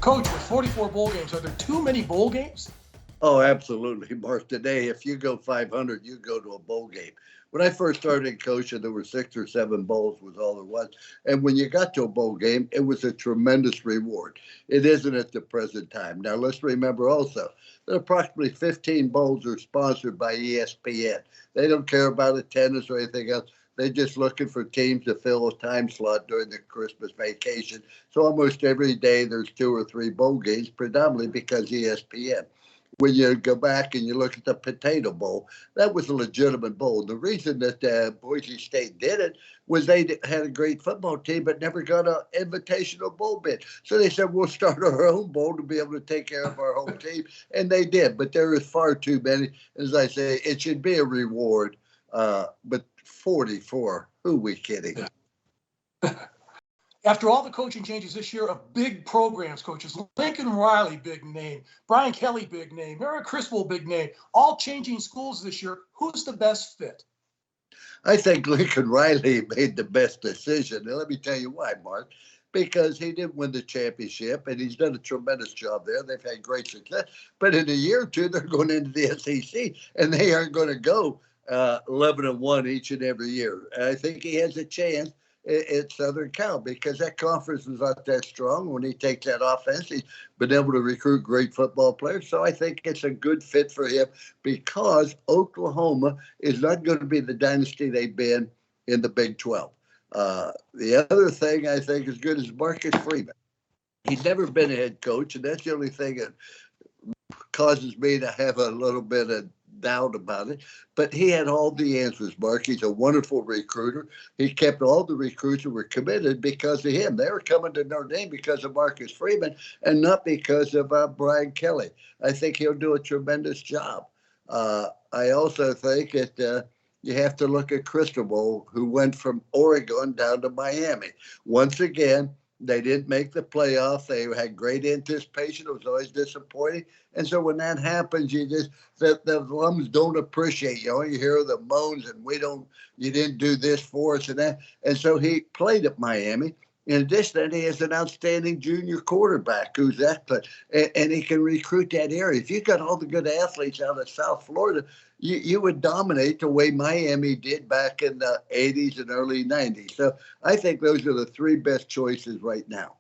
Coach, with 44 bowl games, are there too many bowl games? Oh, absolutely, Mark. Today, if you go 500, you go to a bowl game. When I first started coaching, there were 6 or 7 bowls was all there was. And when you got to a bowl game, it was a tremendous reward. It isn't at the present time. Now, let's remember also that approximately 15 bowls are sponsored by ESPN. They don't care about attendance or anything else. They're just looking for teams to fill a time slot during the Christmas vacation. So almost every day there's 2 or 3 bowl games, predominantly because ESPN. When you go back and you look at the Potato Bowl, that was a legitimate bowl. The reason that Boise State did it was they had a great football team, but never got an invitational bowl bid. So they said, we'll start our own bowl to be able to take care of our home team. And they did, but there is far too many. As I say, it should be a reward. But 44, who are we kidding? After all the coaching changes this year of big programs, coaches, Lincoln Riley, big name, Brian Kelly, big name, Eric Cristobal, big name, all changing schools this year, who's the best fit? I think Lincoln Riley made the best decision. And let me tell you why, Mark. Because he didn't win the championship, and he's done a tremendous job there. They've had great success. But in a year or two, they're going into the SEC, and they aren't going to go 11-1 each and every year. And I think he has a chance at Southern Cal because that conference is not that strong. When he takes that offense, he's been able to recruit great football players. So I think it's a good fit for him because Oklahoma is not going to be the dynasty they've been in the Big 12. The other thing I think is good is Marcus Freeman. He's never been a head coach, and that's the only thing that causes me to have a little bit of doubt about it. But he had all the answers, Mark. He's a wonderful recruiter. He kept all the recruits who were committed because of him. They were coming to Notre Dame because of Marcus Freeman and not because of Brian Kelly. I think he'll do a tremendous job. I also think that you have to look at Cristobal, who went from Oregon down to Miami. Once again, they didn't make the playoff. They had great anticipation. It was always disappointing. And so when that happens, the alums don't appreciate, you hear the moans and you didn't do this for us and that. And so he played at Miami. In addition, he has an outstanding junior quarterback who's athletic, and he can recruit that area. If you got all the good athletes out of South Florida, you would dominate the way Miami did back in the 80s and early 90s. So I think those are the 3 best choices right now.